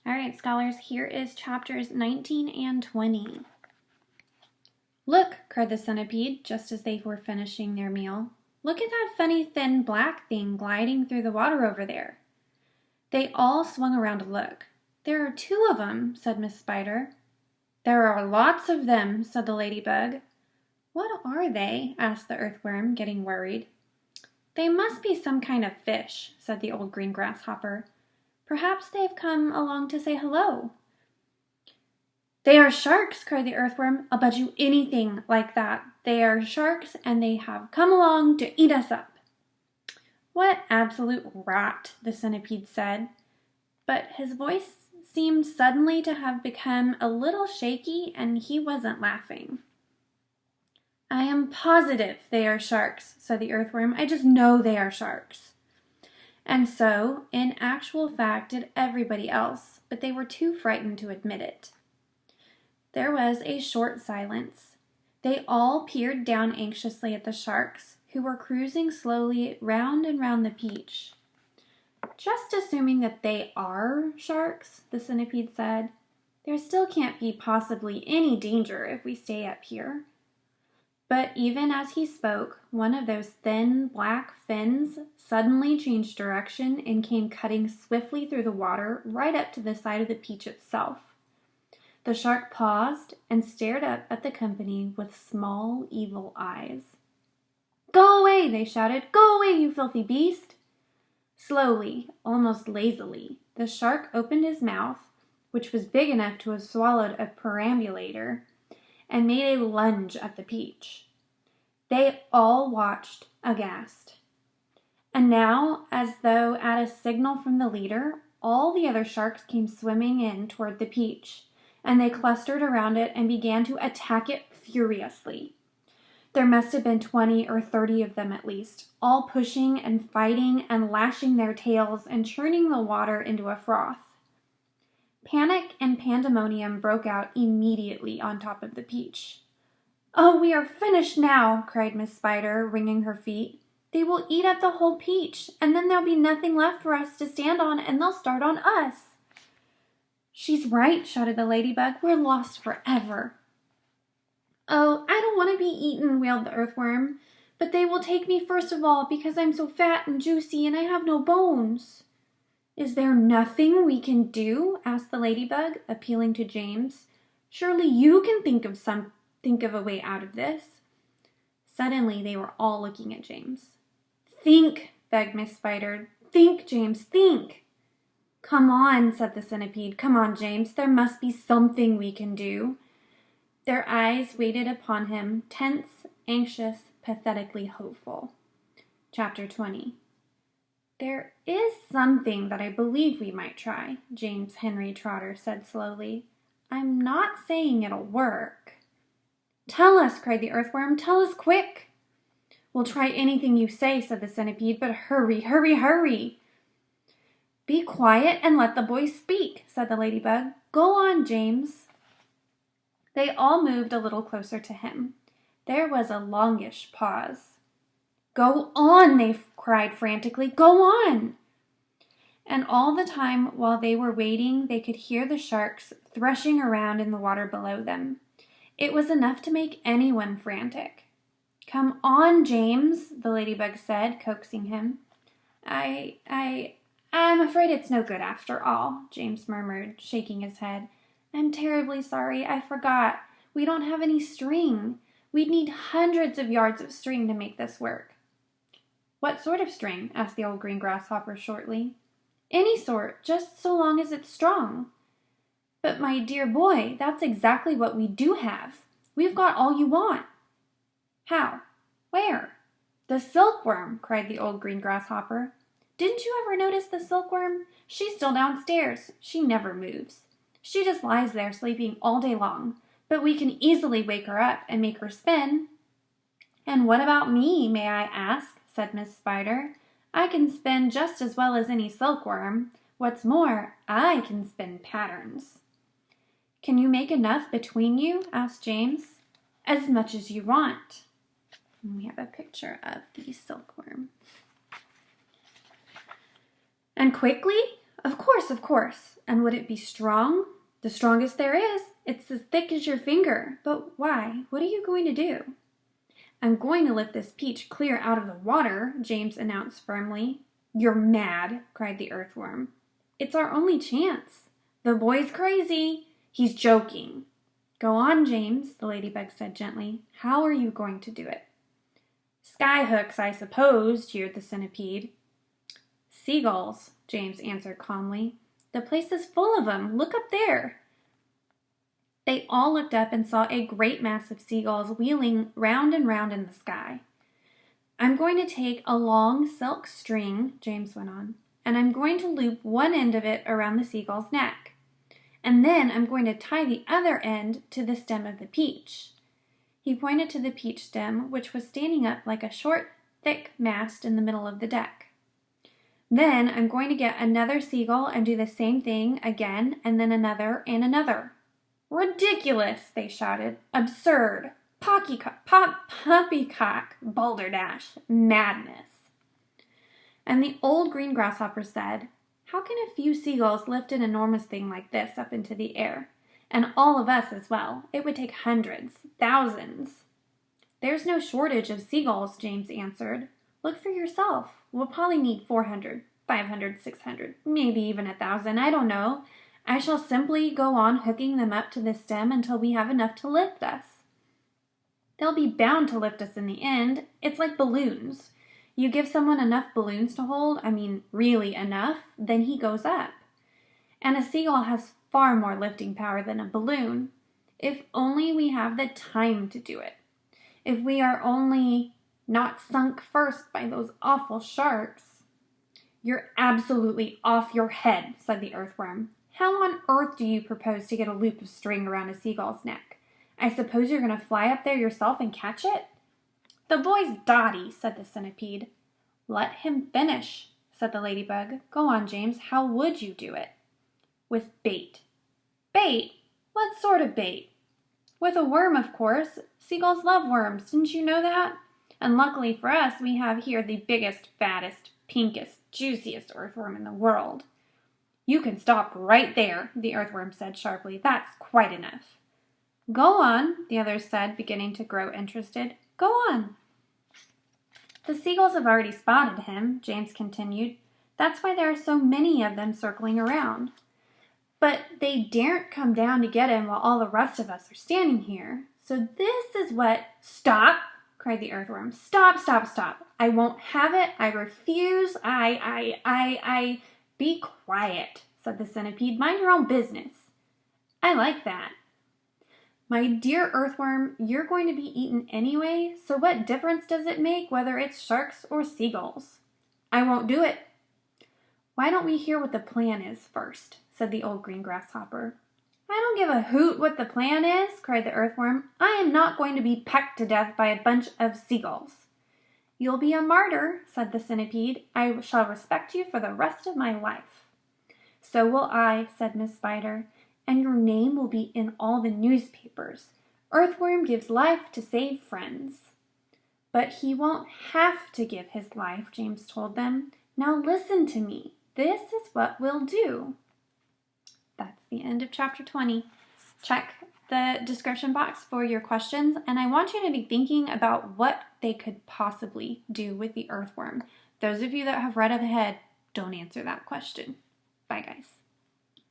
All right, scholars, here is chapters 19 and 20. Look, cried the centipede, just as they were finishing their meal. Look at that funny, thin, black thing gliding through the water over there. They all swung around to look. There are 2 of them, said Miss Spider. There are lots of them, said the ladybug. What are they? Asked the earthworm, getting worried. They must be some kind of fish, said the old green grasshopper. Perhaps they've come along to say hello. They are sharks, cried the earthworm. I'll bet you anything like that. They are sharks, and they have come along to eat us up. What absolute rot, the centipede said. But his voice seemed suddenly to have become a little shaky, and he wasn't laughing. I am positive they are sharks, said the earthworm. I just know they are sharks. And so, in actual fact, did everybody else, but they were too frightened to admit it. There was a short silence. They all peered down anxiously at the sharks, who were cruising slowly round and round the beach. Just assuming that they are sharks, the centipede said, there still can't be possibly any danger if we stay up here. But even as he spoke, one of those thin black fins suddenly changed direction and came cutting swiftly through the water right up to the side of the beach itself. The shark paused and stared up at the company with small, evil eyes. Go away, they shouted. Go away, you filthy beast. Slowly, almost lazily, the shark opened his mouth, which was big enough to have swallowed a perambulator, and made a lunge at the peach. They all watched, aghast. And now, as though at a signal from the leader, all the other sharks came swimming in toward the peach, and they clustered around it and began to attack it furiously. There must have been 20 or 30 of them at least, all pushing and fighting and lashing their tails and churning the water into a froth. Panic and pandemonium broke out immediately on top of the peach. Oh, we are finished now, cried Miss Spider, wringing her feet. They will eat up the whole peach, and then there'll be nothing left for us to stand on, and they'll start on us. She's right, shouted the ladybug. We're lost forever. Oh, I don't want to be eaten, wailed the earthworm. But they will take me first of all because I'm so fat and juicy and I have no bones. Is there nothing we can do? Asked the ladybug, appealing to James. Surely you can think of a way out of this. Suddenly they were all looking at James. Think, begged Miss Spider. Think, James, think. Come on, said the centipede. Come on, James. There must be something we can do. Their eyes waited upon him, tense, anxious, pathetically hopeful. Chapter 20. There is something that I believe we might try, James Henry Trotter said slowly. I'm not saying it'll work. Tell us, cried the earthworm. Tell us quick. We'll try anything you say, said the centipede, but hurry, hurry, hurry. Be quiet and let the boy speak, said the ladybug. Go on, James. They all moved a little closer to him. There was a longish pause. Go on, they cried frantically. Go on. And all the time while they were waiting, they could hear the sharks threshing around in the water below them. It was enough to make anyone frantic. Come on, James, the ladybug said, coaxing him. I'm afraid it's no good after all, James murmured, shaking his head. I'm terribly sorry. I forgot. We don't have any string. We'd need hundreds of yards of string to make this work. What sort of string? Asked the old green grasshopper shortly. Any sort, just so long as it's strong. But my dear boy, that's exactly what we do have. We've got all you want. How? Where? The silkworm, cried the old green grasshopper. Didn't you ever notice the silkworm? She's still downstairs. She never moves. She just lies there sleeping all day long, but we can easily wake her up and make her spin. And what about me, may I ask? Said Miss Spider. I can spin just as well as any silkworm. What's more, I can spin patterns. Can you make enough between you? Asked James. As much as you want. And we have a picture of the silkworm. And quickly? Of course. And would it be strong? The strongest there is. It's as thick as your finger. But why? What are you going to do? I'm going to lift this peach clear out of the water, James announced firmly. You're mad, cried the earthworm. It's our only chance. The boy's crazy. He's joking. Go on, James, the ladybug said gently. How are you going to do it? Skyhooks, I suppose, jeered the centipede. Seagulls, James answered calmly. The place is full of them. Look up there. They all looked up and saw a great mass of seagulls wheeling round and round in the sky. I'm going to take a long silk string, James went on, and I'm going to loop one end of it around the seagull's neck. And then I'm going to tie the other end to the stem of the peach. He pointed to the peach stem, which was standing up like a short, thick mast in the middle of the deck. Then I'm going to get another seagull and do the same thing again, and then another and another. Ridiculous, they shouted. Absurd. Poppycock, balderdash, madness. And the old green grasshopper said, How can a few seagulls lift an enormous thing like this up into the air? And all of us as well. It would take hundreds, thousands. There's no shortage of seagulls, James answered. Look for yourself. We'll probably need 400, 500, 600, maybe even 1,000, I don't know. I shall simply go on hooking them up to the stem until we have enough to lift us. They'll be bound to lift us in the end. It's like balloons. You give someone enough balloons to hold, really enough, then he goes up. And a seagull has far more lifting power than a balloon. If only we have the time to do it. If we are only not sunk first by those awful sharks. You're absolutely off your head, said the earthworm. How on earth do you propose to get a loop of string around a seagull's neck? I suppose you're going to fly up there yourself and catch it? The boy's dotty, said the centipede. Let him finish, said the ladybug. Go on, James. How would you do it? With bait. Bait? What sort of bait? With a worm, of course. Seagulls love worms. Didn't you know that? And luckily for us, we have here the biggest, fattest, pinkest, juiciest earthworm in the world. You can stop right there, the earthworm said sharply. That's quite enough. Go on, the others said, beginning to grow interested. Go on. The seagulls have already spotted him, James continued. That's why there are so many of them circling around. But they daren't come down to get him while all the rest of us are standing here. So this is what... Stop, cried the earthworm. Stop. I won't have it. I refuse. Be quiet, said the centipede. Mind your own business. I like that. My dear earthworm, you're going to be eaten anyway, so what difference does it make whether it's sharks or seagulls? I won't do it. Why don't we hear what the plan is first, said the old green grasshopper. I don't give a hoot what the plan is, cried the earthworm. I am not going to be pecked to death by a bunch of seagulls. You'll be a martyr, said the centipede. I shall respect you for the rest of my life. So will I, said Miss Spider, and your name will be in all the newspapers. Earthworm gives life to save friends. But he won't have to give his life, James told them. Now listen to me. This is what we'll do. That's the end of chapter 20. Check the description box for your questions, and I want you to be thinking about what they could possibly do with the earthworm. Those of you that have read ahead, don't answer that question. Bye, guys.